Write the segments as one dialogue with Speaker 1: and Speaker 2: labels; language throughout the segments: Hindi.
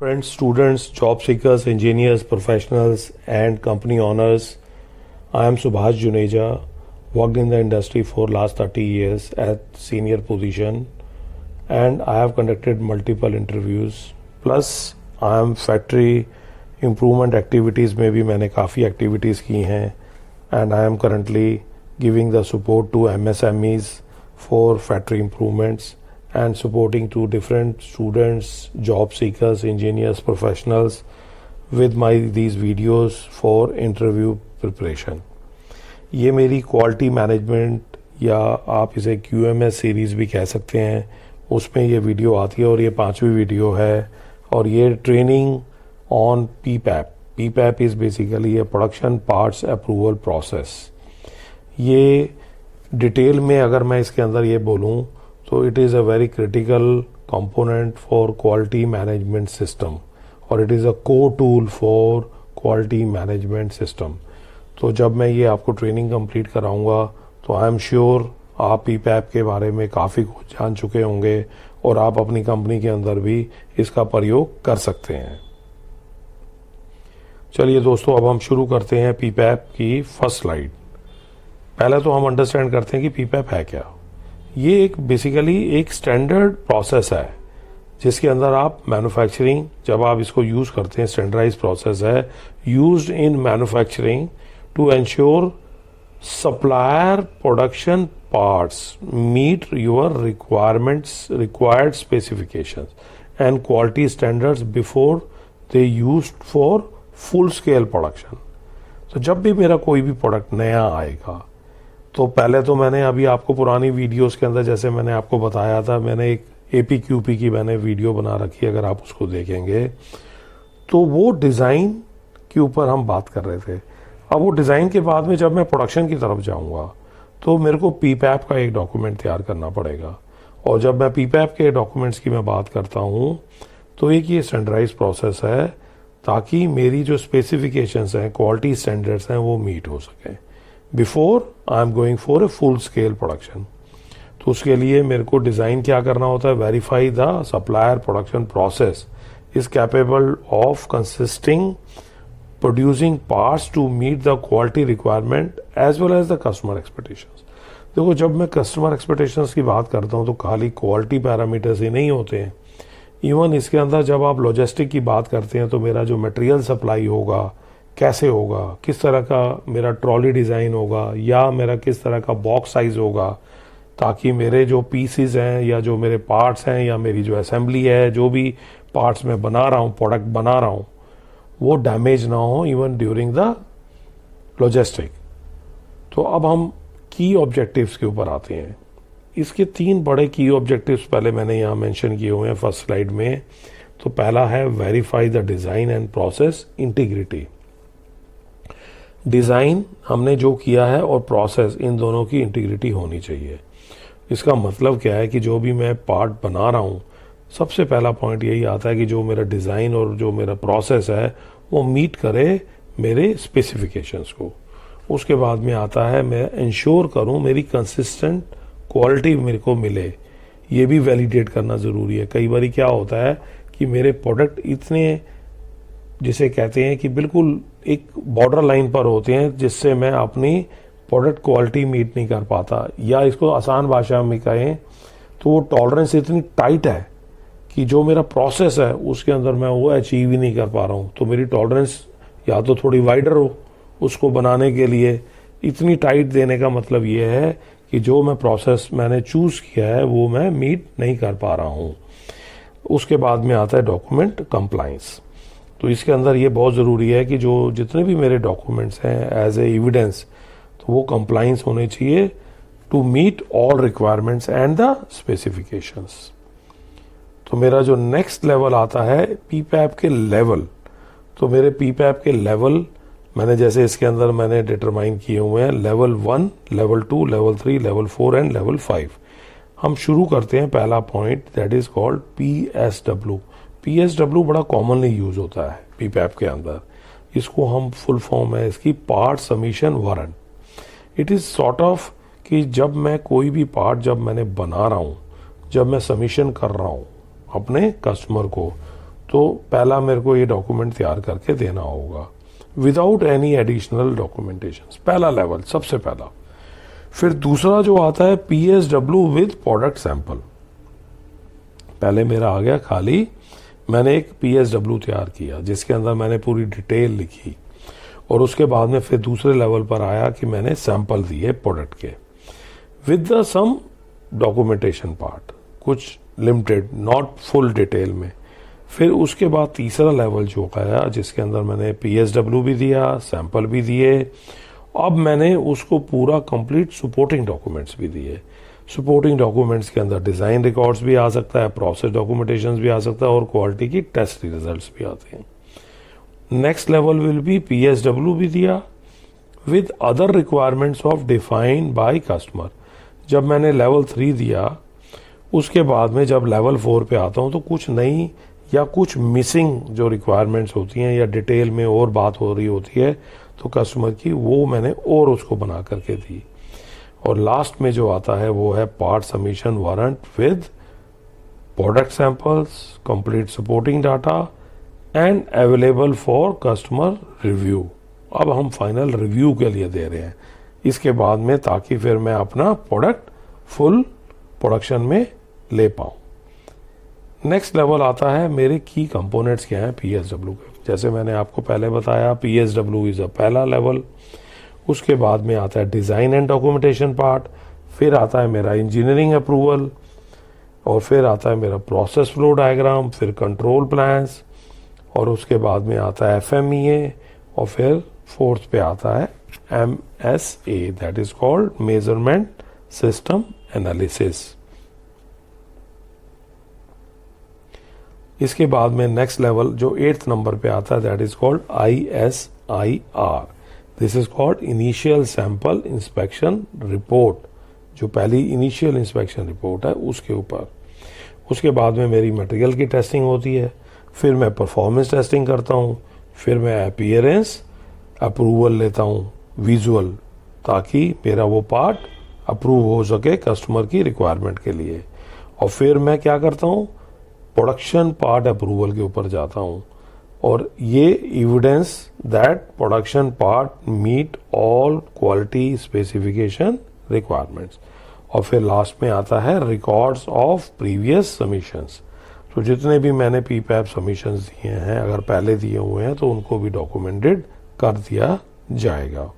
Speaker 1: Friends, students, job seekers, engineers, professionals, and company owners, I am Subhash Juneja, worked in the industry for last 30 years at senior position, and I have conducted multiple interviews. Plus, I am factory improvement activities में भी मैंने काफ़ी activities की हैं, and I am currently giving the support to MSMEs for factory improvements and supporting to different students, job seekers, engineers, professionals with these videos for interview preparation. ये मेरी क्वालिटी मैनेजमेंट या आप इसे QMS सीरीज़ भी कह सकते हैं, उसमें ये वीडियो आती है और ये 5वीं वीडियो है और ये training on PPAP. PPAP is basically a production parts approval process. ये डिटेल में अगर मैं इसके अंदर ये बोलूँ तो it is a very critical component for quality management system और it is a core tool for quality management system. तो जब मैं ये आपको ट्रेनिंग कंप्लीट कराऊंगा तो आई एम श्योर आप PPAP के बारे में काफ़ी कुछ जान चुके होंगे और आप अपनी कंपनी के अंदर भी इसका प्रयोग कर सकते हैं. चलिए दोस्तों, अब हम शुरू करते हैं PPAP की फर्स्ट स्लाइड. पहले तो हम अंडरस्टैंड करते हैं कि PPAP है क्या. ये एक बेसिकली एक स्टैंडर्ड प्रोसेस है जिसके अंदर आप मैन्युफैक्चरिंग, जब आप इसको यूज़ करते हैं, स्टैंडर्डाइज प्रोसेस है used in manufacturing to ensure supplier production parts meet your requirements, required specifications and quality standards before they used for full scale production. तो जब भी मेरा कोई भी प्रोडक्ट नया आएगा तो पहले तो मैंने अभी आपको पुरानी वीडियोस के अंदर जैसे मैंने आपको बताया था, मैंने एक APQP की मैंने वीडियो बना रखी है, अगर आप उसको देखेंगे तो वो डिज़ाइन के ऊपर हम बात कर रहे थे. अब वो डिज़ाइन के बाद में जब मैं प्रोडक्शन की तरफ जाऊंगा तो मेरे को PPAP का एक डॉक्यूमेंट तैयार करना पड़ेगा. और जब मैं PPAP के डॉक्यूमेंट्स की मैं बात करता हूँ तो एक ये स्टैंडर्डाइज प्रोसेस है ताकि मेरी जो स्पेसिफिकेशंस हैं, क्वालिटी स्टैंडर्ड्स हैं, वो मीट हो सकें before I am going for a full scale production. तो उसके लिए मेरे को डिज़ाइन क्या करना होता है, verify the supplier production process is capable of consisting producing parts to meet the quality requirement as well as the customer expectations. देखो, जब मैं कस्टमर एक्सपेक्टेशंस की बात करता हूँ तो खाली क्वालिटी पैरामीटर्स ही नहीं होते हैं. इवन इसके अंदर जब आप लॉजिस्टिक की बात करते हैं तो मेरा जो मटेरियल सप्लाई होगा कैसे होगा, किस तरह का मेरा ट्रॉली डिज़ाइन होगा या मेरा किस तरह का बॉक्स साइज होगा, ताकि मेरे जो पीसीज हैं या जो मेरे पार्ट्स हैं या मेरी जो असेंबली है, जो भी पार्ट्स मैं बना रहा हूँ, प्रोडक्ट बना रहा हूँ, वो डैमेज ना हो इवन ड्यूरिंग द लॉजिस्टिक. तो अब हम की ऑब्जेक्टिव्स के ऊपर आते हैं. इसके 3 बड़े की ऑब्जेक्टिव्स पहले मैंने यहाँ मेंशन किए हुए हैं फर्स्ट स्लाइड में. तो पहला है verify the design and process integrity. Design हमने जो किया है और प्रोसेस, इन दोनों की इंटीग्रिटी होनी चाहिए. इसका मतलब क्या है कि जो भी मैं पार्ट बना रहा हूँ, सबसे पहला पॉइंट यही आता है कि जो मेरा डिज़ाइन और जो मेरा प्रोसेस है वो मीट करे मेरे स्पेसिफिकेशंस को. उसके बाद में आता है मैं इंश्योर करूँ मेरी कंसिस्टेंट क्वालिटी मेरे को मिले. ये भी वैलिडेट करना ज़रूरी है. कई बार क्या होता है कि मेरे प्रोडक्ट इतने, जिसे कहते हैं कि बिल्कुल एक बॉर्डर लाइन पर होते हैं जिससे मैं अपनी प्रोडक्ट क्वालिटी मीट नहीं कर पाता, या इसको आसान भाषा में कहें तो वो टॉलरेंस इतनी टाइट है कि जो मेरा प्रोसेस है उसके अंदर मैं वो अचीव ही नहीं कर पा रहा हूँ. तो मेरी टॉलरेंस या तो थोड़ी वाइडर हो उसको बनाने के लिए. इतनी टाइट देने का मतलब ये है कि जो मैं प्रोसेस मैंने चूज़ किया है वो मैं मीट नहीं कर पा रहा हूँ. उसके बाद में आता है डॉक्यूमेंट कंप्लायंस. तो इसके अंदर ये बहुत ज़रूरी है कि जो जितने भी मेरे डॉक्यूमेंट्स हैं एज ए एविडेंस, तो वो कंप्लायंस होने चाहिए to meet all requirements and the specifications. तो मेरा जो नेक्स्ट लेवल आता है PPAP के लेवल. तो मेरे PPAP के लेवल मैंने जैसे इसके अंदर मैंने डिटरमाइन किए हुए हैं level 1, level 2, level 3, level 4 and level 5. हम शुरू करते हैं पहला point, that is called PSW. PSW बड़ा कॉमनली यूज होता है PPAP के अंदर. इसको हम फुल फॉर्म है इसकी part submission warrant. It is sort of कि जब मैं कोई भी पार्ट जब मैंने बना रहा हूँ, जब मैं सबमिशन कर रहा हूँ अपने कस्टमर को, तो पहला मेरे को ये डॉक्यूमेंट तैयार करके देना होगा विदाउट एनी एडिशनल डॉक्यूमेंटेशन, पहला लेवल सबसे पहला। फिर दूसरा जो आता है PSW विद प्रोडक्ट सैंपल। पहले मेरा आ गया खाली, मैंने एक PSW तैयार किया जिसके अंदर मैंने पूरी डिटेल लिखी, और उसके बाद में फिर दूसरे लेवल पर आया कि मैंने सैंपल दिए प्रोडक्ट के with the some documentation part, कुछ लिमिटेड, नॉट फुल डिटेल में। फिर उसके बाद तीसरा लेवल जो आया जिसके अंदर मैंने PSW भी दिया, सैंपल भी दिए, अब मैंने उसको पूरा कंप्लीट सपोर्टिंग डॉक्यूमेंट्स भी दिए। सपोर्टिंग डॉक्यूमेंट्स के अंदर डिजाइन रिकॉर्ड्स भी आ सकता है, प्रोसेस डॉक्यूमेंटेशन भी आ सकता है, और क्वालिटी की टेस्ट रिजल्ट्स भी आते हैं। Next level will be PSW भी दिया with other requirements of defined by customer. जब मैंने लेवल 3 दिया, उसके बाद में जब लेवल 4 पे आता हूं तो कुछ नई या कुछ मिसिंग जो रिक्वायरमेंट्स होती हैं या डिटेल में और बात हो रही होती है तो कस्टमर की, वो मैंने और उसको बना करके दी। और लास्ट में जो आता है वो है part submission warrant with product samples, complete supporting data and available for customer review. अब हम फाइनल रिव्यू के लिए दे रहे हैं इसके बाद में, ताकि फिर मैं अपना प्रोडक्ट फुल प्रोडक्शन में ले पाऊं। नेक्स्ट लेवल आता है मेरे की कंपोनेंट्स क्या हैं PSW के। जैसे मैंने आपको पहले बताया PSW इज अ पहला लेवल। उसके बाद में आता है डिजाइन एंड डॉक्यूमेंटेशन पार्ट, फिर आता है मेरा इंजीनियरिंग अप्रूवल, और फिर आता है मेरा प्रोसेस फ्लो डायग्राम, फिर कंट्रोल प्लान्स, और उसके बाद में आता है FMEA, और फिर फोर्थ पे आता है MSA, that is called measurement system analysis. इसके बाद में नेक्स्ट लेवल जो 8th नंबर पे आता है that is called ISIR, this is called initial sample inspection report, जो पहली इनिशियल इंस्पेक्शन रिपोर्ट है उसके ऊपर। उसके बाद में मेरी मटेरियल की टेस्टिंग होती है, फिर मैं परफॉर्मेंस टेस्टिंग करता हूँ, फिर मैं अपीयरेंस अप्रूवल लेता हूँ विजुअल, ताकि मेरा वो पार्ट अप्रूव हो सके कस्टमर की रिक्वायरमेंट के लिए। और फिर मैं क्या करता हूँ, प्रोडक्शन पार्ट अप्रूवल के ऊपर जाता हूँ, और ये evidence that production part meet all quality specification requirements. और फिर लास्ट में आता है रिकॉर्ड्स ऑफ प्रीवियस सबमिशंस। तो जितने भी मैंने PPAP सबमिशंस दिए हैं, अगर पहले दिए हुए हैं तो उनको भी डॉक्यूमेंटेड कर दिया जाएगा।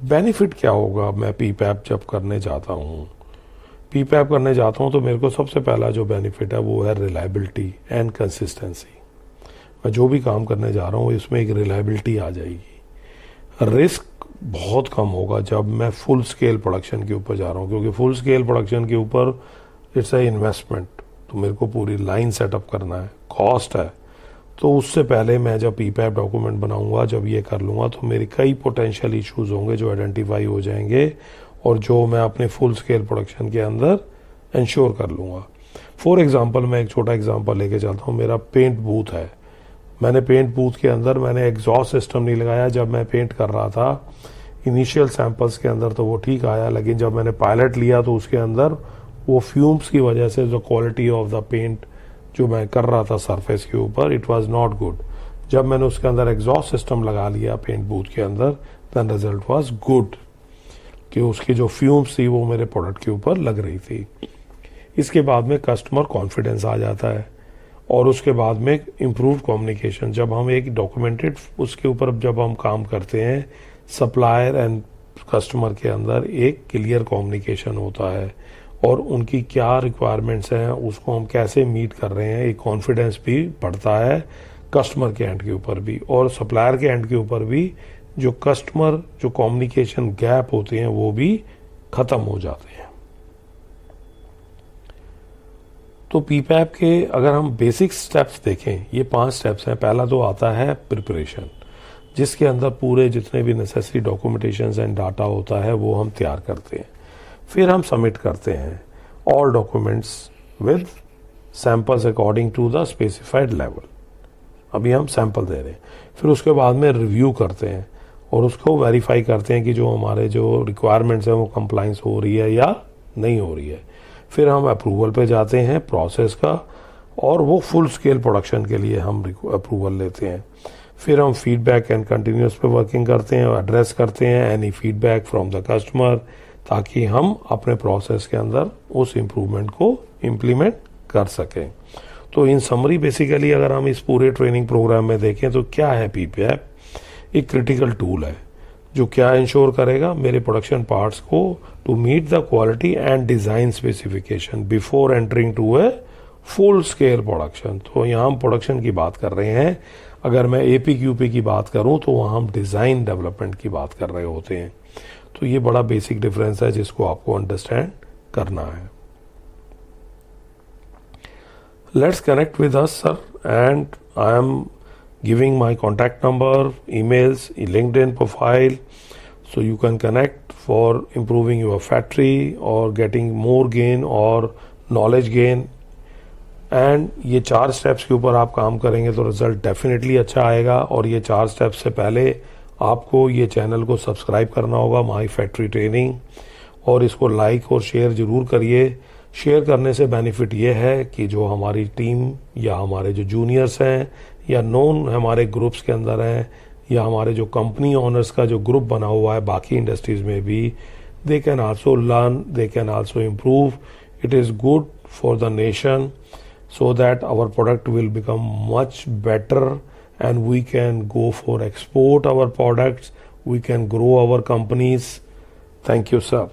Speaker 1: बेनिफिट क्या होगा मैं PPAP जब करने जाता हूँ? PPAP करने जाता हूँ तो मेरे को सबसे पहला जो बेनिफिट है वो है रिलायबिलिटी एंड कंसिस्टेंसी। मैं जो भी काम करने जा रहा हूँ इसमें एक रिलायबिलिटी आ जाएगी। रिस्क बहुत कम होगा जब मैं फुल स्केल प्रोडक्शन के ऊपर जा रहा हूँ, क्योंकि फुल स्केल प्रोडक्शन के ऊपर इट्स अ इन्वेस्टमेंट, तो मेरे को पूरी लाइन सेटअप करना है, कॉस्ट है। तो उससे पहले मैं जब PPAP डॉक्यूमेंट बनाऊंगा, जब ये कर लूंगा, तो मेरी कई पोटेंशियल इश्यूज होंगे जो आइडेंटिफाई हो जाएंगे और जो मैं अपने फुल स्केल प्रोडक्शन के अंदर इंश्योर कर लूंगा। फॉर एग्जांपल मैं एक छोटा एग्जांपल लेके चलता हूँ। मेरा पेंट बूथ है, मैंने पेंट बूथ के अंदर मैंने एग्जॉस्ट सिस्टम नहीं लगाया। जब मैं पेंट कर रहा था इनिशियल सैंपल्स के अंदर तो वो ठीक आया, लेकिन जब मैंने पायलट लिया तो उसके अंदर वो फ्यूम्स की वजह से जो क्वालिटी ऑफ द पेंट जो मैं कर रहा था सरफेस के ऊपर, इट वाज नॉट गुड। जब मैंने उसके अंदर एग्जॉस्ट सिस्टम लगा लिया पेंट बूथ के अंदर, देन रिजल्ट वाज गुड, कि उसकी जो फ्यूम्स थी वो मेरे प्रोडक्ट के ऊपर लग रही थी। इसके बाद में कस्टमर कॉन्फिडेंस आ जाता है, और उसके बाद में इम्प्रूव कम्युनिकेशन। जब हम एक डॉक्यूमेंटेड उसके ऊपर जब हम काम करते हैं, सप्लायर एंड कस्टमर के अंदर एक क्लियर कम्युनिकेशन होता है, और उनकी क्या रिक्वायरमेंट्स हैं उसको हम कैसे मीट कर रहे हैं, एक कॉन्फिडेंस भी बढ़ता है कस्टमर के एंड के ऊपर भी, और सप्लायर के एंड के ऊपर भी। जो कस्टमर जो कम्युनिकेशन गैप होते हैं वो भी खत्म हो जाते हैं। तो PPAP के अगर हम बेसिक स्टेप्स देखें, ये 5 स्टेप्स हैं। पहला तो आता है प्रिपरेशन, जिसके अंदर पूरे जितने भी नेसेसरी डॉक्यूमेंटेशन एंड डाटा होता है वो हम तैयार करते हैं। फिर हम सबमिट करते हैं all documents with samples according to the specified level. अभी हम सैंपल दे रहे हैं। फिर उसके बाद में रिव्यू करते हैं और उसको वेरीफाई करते हैं कि जो हमारे जो रिक्वायरमेंट्स हैं वो कंप्लाइंस हो रही है या नहीं हो रही है। फिर हम अप्रूवल पे जाते हैं प्रोसेस का, और वो फुल स्केल प्रोडक्शन के लिए हम अप्रूवल लेते हैं। फिर हम फीडबैक एंड कंटिन्यूस पे वर्किंग करते हैं और एड्रेस करते हैं any feedback from the customer, ताकि हम अपने प्रोसेस के अंदर उस इम्प्रूवमेंट को इम्प्लीमेंट कर सकें। तो इन समरी बेसिकली अगर हम इस पूरे ट्रेनिंग प्रोग्राम में देखें तो क्या है पीपीएप, एक क्रिटिकल टूल है जो क्या इंश्योर करेगा, मेरे प्रोडक्शन पार्ट्स को to meet the quality and design specification before entering to a full scale production. तो यहाँ हम प्रोडक्शन की बात कर रहे हैं, अगर मैं एपीक्यूपी की बात करूं तो वहाँ हम डिजाइन डेवलपमेंट की बात कर रहे होते हैं। तो ये बड़ा बेसिक डिफरेंस है जिसको आपको अंडरस्टैंड करना है। Let's connect with us sir, and I am giving my contact number, emails, LinkedIn profile, so you can connect for improving your factory or getting more gain or knowledge gain. And ये 4 स्टेप्स के ऊपर आप काम करेंगे तो रिजल्ट डेफिनेटली अच्छा आएगा। और ये 4 स्टेप्स से पहले आपको ये चैनल को सब्सक्राइब करना होगा, माई फैक्ट्री ट्रेनिंग, और इसको लाइक और शेयर जरूर करिए। शेयर करने से बेनिफिट ये है कि जो हमारी टीम या हमारे जो जूनियर्स हैं या नॉन हमारे ग्रुप्स के अंदर हैं या हमारे जो कंपनी ओनर्स का जो ग्रुप बना हुआ है बाकी इंडस्ट्रीज में भी, they can also learn, they can also improve. It is good for the nation so that our product will become much better and we can go for export our products, we can grow our companies. Thank you, sir.